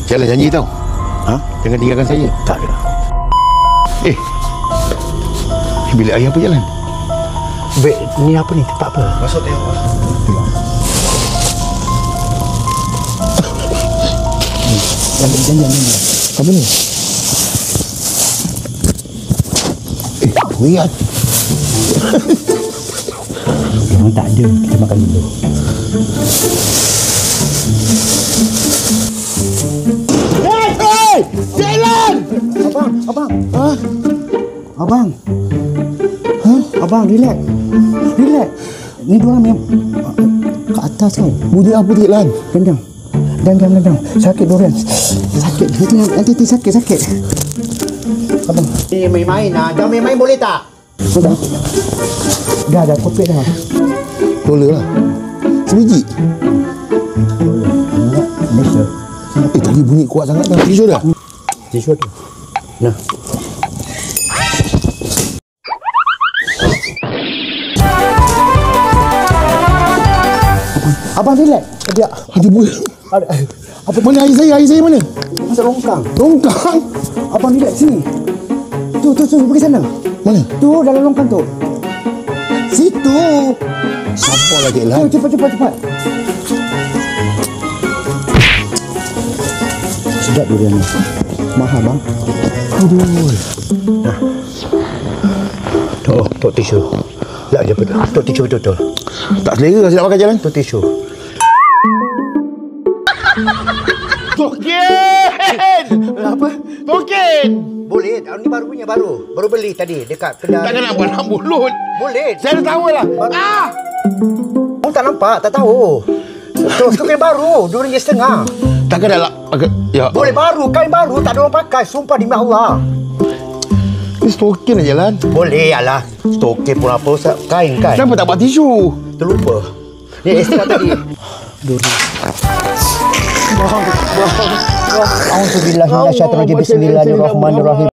Jalan janji tau. Ha? Jangan tinggalkan saya. Tak ada. Bilik air apa jalan? Bek, ni apa ni? Tempat apa? Masuk tengok. Jangan. Apa ni? Lihat. Memang tak ada. Kita makan dulu. Hey! Jalan! Abang. Ha? Abang. Abang, relax. Ni diorang yang ke atas kan. Bunyi apa dia, Lan? Gendang. Sakit diorang. Sakit. Nanti sakit. Abang. Ni main-main lah. Jangan main-main boleh tak? Dah kopi dah. Boleh lah. Sebiji. Malaysia. Tadi bunyi kuat sangat dah. Tisu dah? Tisu tu. Nah. Abang relax. Dia Ada bunyi. apa Mana air saya mana? masuk longkang. Longkang? Abang relax sini. Tu pergi sana. Mana? Tu dalam longkang tu. Situ. Sabar lah, Cik Lan. Cepat. Sedap durian ni. Mahal bang. Aduh. Tok tisu. Tak je betul. Tok tisu betul. Tak selera saya nak makan jalan. Tok tisu. Token! Apa? Token! Boleh. Ni baru beli tadi dekat kedai. Takkan nak buat mulut. Boleh. Saya dah tahu lah. Oh tak nampak, tak tahu. Terus tu kain baru, RM2.5. Takkan dah lah. Ya. Boleh baru, kain baru, tak ada orang pakai. Sumpah demi Allah. Ini token aja, Lan. Boleh, alah. Token pun apa, kain kan. Kenapa tak buat tisu? Terlupa. Ni ekstra tadi. Bismillahirrahmanirrahim.